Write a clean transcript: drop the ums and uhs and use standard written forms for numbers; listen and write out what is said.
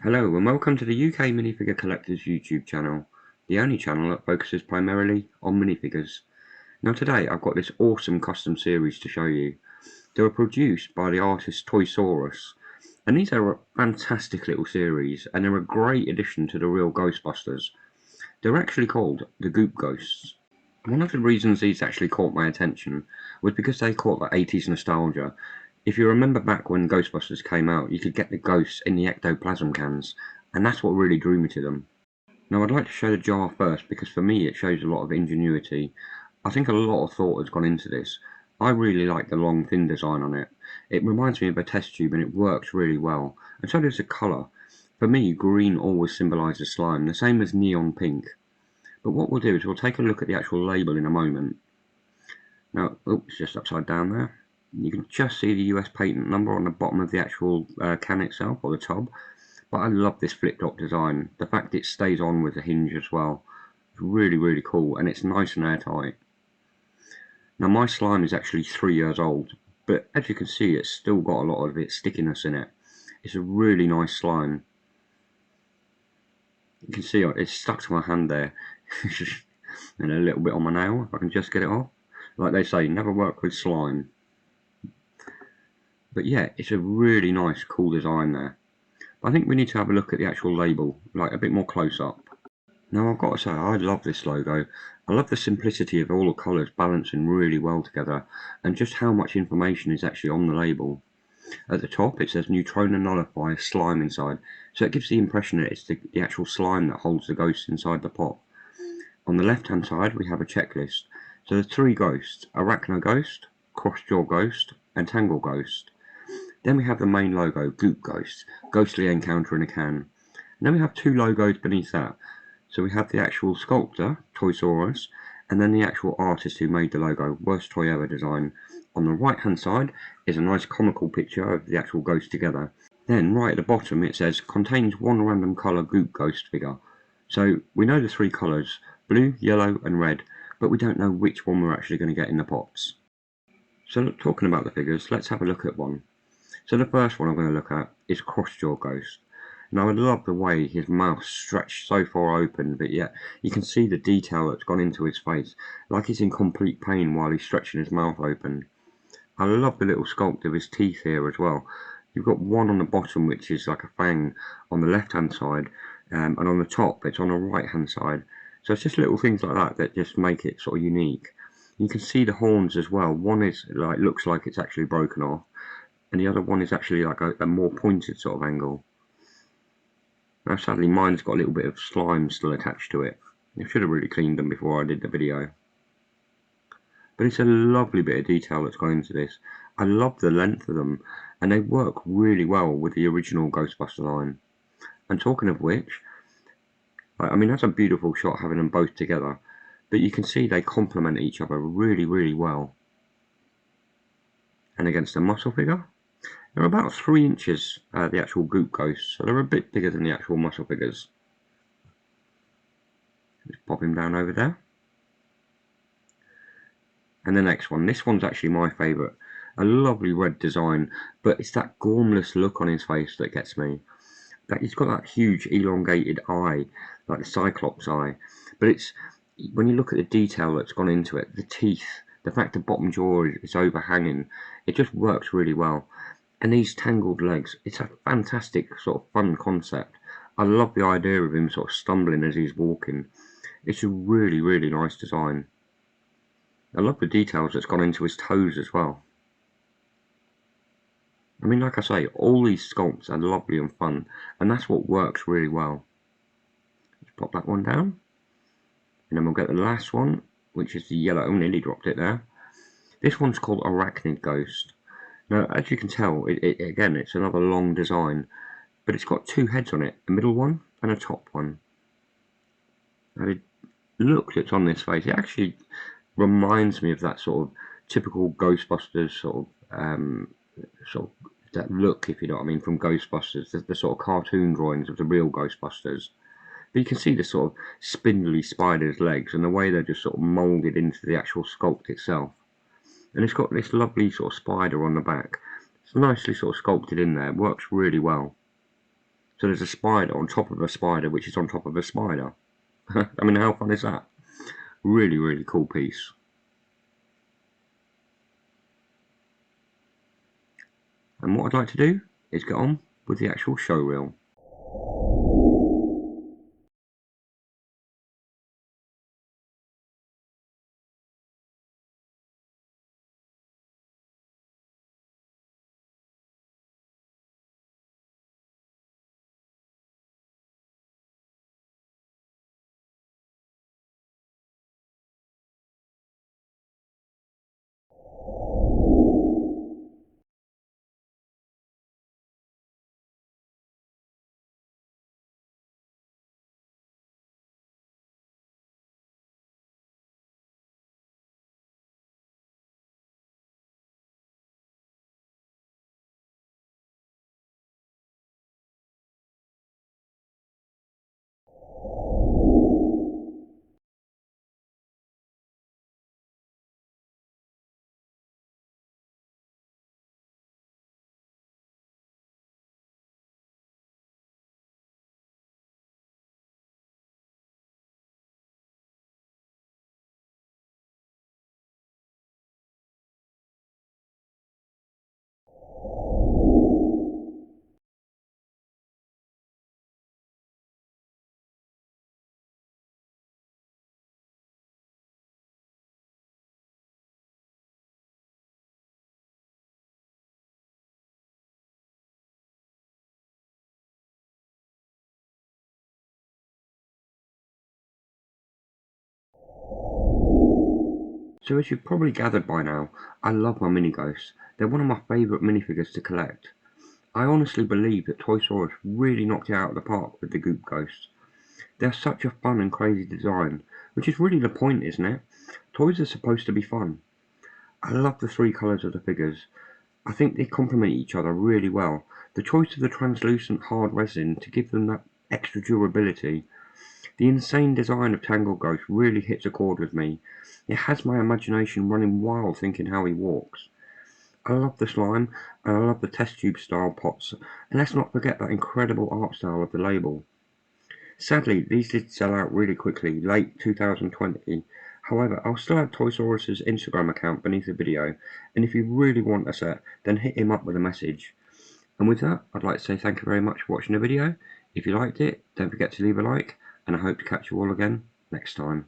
Hello and welcome to the UK Minifigure Collectors YouTube channel, the only channel that focuses primarily on minifigures. Now today I've got this awesome custom series to show you. They were produced by the artist Toy Saurus, and these are a fantastic little series and they're a great addition to the real Ghostbusters. They're actually called the Goop Ghosts. One of the reasons these actually caught my attention was because they caught the 80s nostalgia. If you remember back when Ghostbusters came out, you could get the ghosts in the ectoplasm cans, and that's what really drew me to them. Now I'd like to show the jar first because for me it shows a lot of ingenuity. I think a lot of thought has gone into this. I really like the long thin design on it. It reminds me of a test tube and it works really well, and so does the colour. For me, green always symbolises slime, the same as neon pink. But what we'll do is we'll take a look at the actual label in a moment. Now, it's just upside down there. You can just see the US patent number on the bottom of the actual can itself, or the tub. But I love this flip-top design. The fact it stays on with the hinge as well. It's really, really cool, and it's nice and airtight. Now, my slime is actually 3 years old, but as you can see, it's still got a lot of its stickiness in it. It's a really nice slime. You can see it's stuck to my hand there. And a little bit on my nail, if I can just get it off. Like they say, never work with slime. But yeah, it's a really nice, cool design there. But I think we need to have a look at the actual label, like a bit more close up. Now I've got to say, I love this logo. I love the simplicity of all the colours balancing really well together, and just how much information is actually on the label. At the top it says Neutrona Nullifier Slime inside, so it gives the impression that it's the actual slime that holds the ghosts inside the pot. On the left hand side we have a checklist. So there's 3 ghosts: Arachno Ghost, Crossjaw Ghost, and Tangle Ghost. Then we have the main logo, Goop Ghosts, Ghostly Encounter in a Can. And then we have 2 logos beneath that. So we have the actual sculptor, Toy Saurus, and then the actual artist who made the logo, Worst Toy Ever design. On the right hand side is a nice comical picture of the actual ghosts together. Then right at the bottom it says, contains 1 random colour Goop Ghost figure. So we know the 3 colours, blue, yellow and red, but we don't know which one we're actually going to get in the pots. So talking about the figures, let's have a look at one. So the first one I'm going to look at is Crossjaw Ghost. Now I love the way his mouth stretched so far open, but yet you can see the detail that's gone into his face, like he's in complete pain while he's stretching his mouth open. I love the little sculpt of his teeth here as well. You've got one on the bottom which is like a fang on the left hand side, and on the top it's on the right hand side. So it's just little things like that that just make it sort of unique. You can see the horns as well. One is like looks like it's actually broken off, and the other one is actually like a more pointed sort of angle. Now sadly mine's got a little bit of slime still attached to it. I should have really cleaned them before I did the video. But it's a lovely bit of detail that's gone into this. I love the length of them, and they work really well with the original Ghostbuster line. And talking of which, I mean that's a beautiful shot having them both together, but you can see they complement each other really, really well. And against the muscle figure, they're about 3 inches, the actual Goop Ghosts, so they're a bit bigger than the actual muscle figures. Just pop him down over there. And the next one, this one's actually my favourite. A lovely red design, but it's that gormless look on his face that gets me. That he's got that huge elongated eye, like the Cyclops eye. But it's when you look at the detail that's gone into it, the teeth, the fact the bottom jaw is overhanging, it just works really well. And these tangled legs, it's a fantastic sort of fun concept. I love the idea of him sort of stumbling as he's walking. It's a really, really nice design. I love the details that's gone into his toes as well. I mean, like I say, all these sculpts are lovely and fun, and that's what works really well. Let's pop that one down, and then we'll get the last one, which is the yellow. Oh, nearly dropped it there. This one's called Arachnid Ghost. Now, as you can tell, again, it's another long design, but it's got 2 heads on it, a middle one and a top one. Now, the look that's on this face, it actually reminds me of that sort of typical Ghostbusters sort of that look, if you know what I mean, from Ghostbusters, the sort of cartoon drawings of the real Ghostbusters. But you can see the sort of spindly spider's legs and the way they're just sort of moulded into the actual sculpt itself. And it's got this lovely sort of spider on the back. It's nicely sort of sculpted in there, it works really well. So there's a spider on top of a spider, which is on top of a spider. I mean, how fun is that? Really, really cool piece. And what I'd like to do is get on with the actual show reel. So as you've probably gathered by now, I love my mini ghosts. They're one of my favourite minifigures to collect. I honestly believe that Toy Saurus really knocked it out of the park with the Goop Ghosts. They're such a fun and crazy design, which is really the point, isn't it? Toys are supposed to be fun. I love the three colours of the figures. I think they complement each other really well. The choice of the translucent hard resin to give them that extra durability. The insane design of Tangle Ghost really hits a chord with me. It has my imagination running wild thinking how he walks. I love the slime, and I love the test tube style pots, and let's not forget that incredible art style of the label. Sadly, these did sell out really quickly, late 2020. However, I'll still have Toy Saurus's Instagram account beneath the video, and if you really want a set, then hit him up with a message. And with that, I'd like to say thank you very much for watching the video. If you liked it, don't forget to leave a like, and I hope to catch you all again next time.